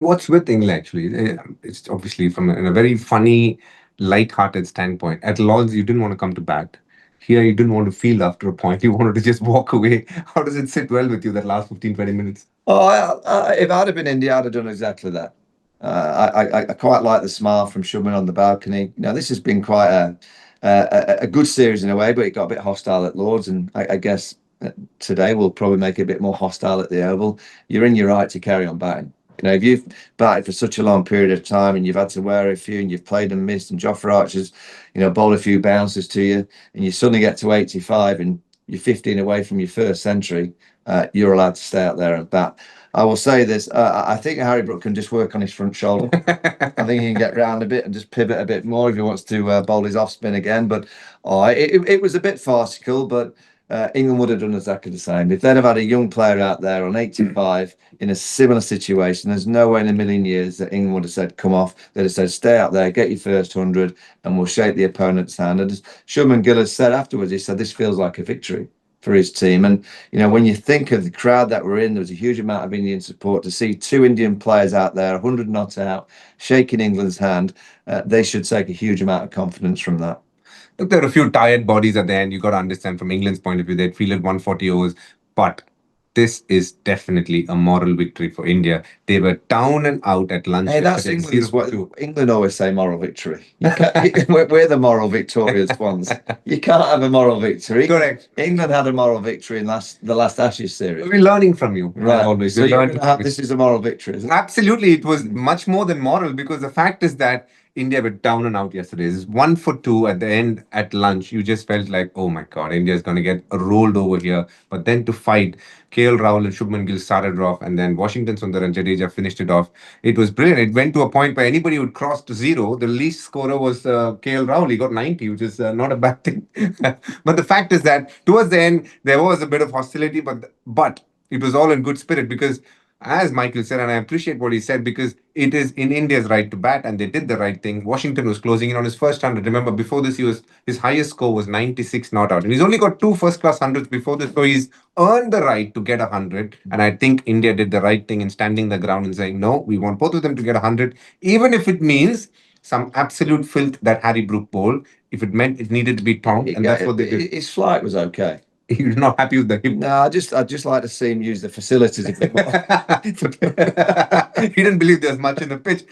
What's with England actually? It's obviously from in a very funny, light-hearted standpoint. At Lords, you didn't want to come to bat. Here, you didn't want to field after a point. You wanted to just walk away. How does it sit well with you that last 15, 20 minutes? Oh, if I'd have been India, I'd have done exactly that. I quite like the smile from Shubman on the balcony. This has been quite a good series in a way, but it got a bit hostile at Lords, and I guess today we'll probably make it a bit more hostile at the Oval. You're in your right to carry on batting. If you've batted for such a long period of time and you've had to wear a few and you've played and missed and Jofra Archer's, bowled a few bounces to you and you suddenly get to 85 and you're 15 away from your first century, you're allowed to stay out there and bat. I will say this, I think Harry Brook can just work on his front shoulder. I think he can get round a bit and just pivot a bit more if he wants to bowl his off spin again. But it was a bit farcical, but England would have done exactly the same. If they'd have had a young player out there on 85 in a similar situation, there's no way in a million years that England would have said, come off. They'd have said, stay out there, get your first 100, and we'll shake the opponent's hand. And as Shubman Gill has said afterwards, he said, this feels like a victory for his team. And, when you think of the crowd that were in, there was a huge amount of Indian support. To see two Indian players out there, 100 not out, shaking England's hand, they should take a huge amount of confidence from that. Look, there are a few tired bodies at the end. You got to understand from England's point of view, they'd feel it 140 overs. But this is definitely a moral victory for India. They were down and out at lunch. Hey, that's England's what England always say, moral victory. We're the moral victorious ones. You can't have a moral victory. Correct. England had a moral victory in the last Ashes series. We're learning from you. Right. Always. So this is a moral victory, isn't it? Absolutely. It was much more than moral because the fact is that India were down and out yesterday. It's 1 for 2 at the end at lunch. You just felt like, oh my God, India is going to get rolled over here. But then to fight, KL Rahul and Shubman Gill started off, and then Washington Sundar and Jadeja finished it off. It was brilliant. It went to a point where anybody would cross to zero. The least scorer was KL Rahul. He got 90, which is not a bad thing. But the fact is that towards the end, there was a bit of hostility, but it was all in good spirit because, as Michael said, and I appreciate what he said, because it is in India's right to bat, and they did the right thing. Washington was closing in on his first 100. Remember, before this, his highest score was 96 not out, and he's only got 2 first-class hundreds before this, so he's earned the right to get 100. And I think India did the right thing in standing the ground and saying, no, we want both of them to get 100, even if it means some absolute filth that Harry Brook bowled. If it meant it needed to be tongued, and that's what they did. His flight was okay. You're not happy with the hip? No, I'd just like to see him use the facilities a bit more. He didn't believe there was much in the pitch.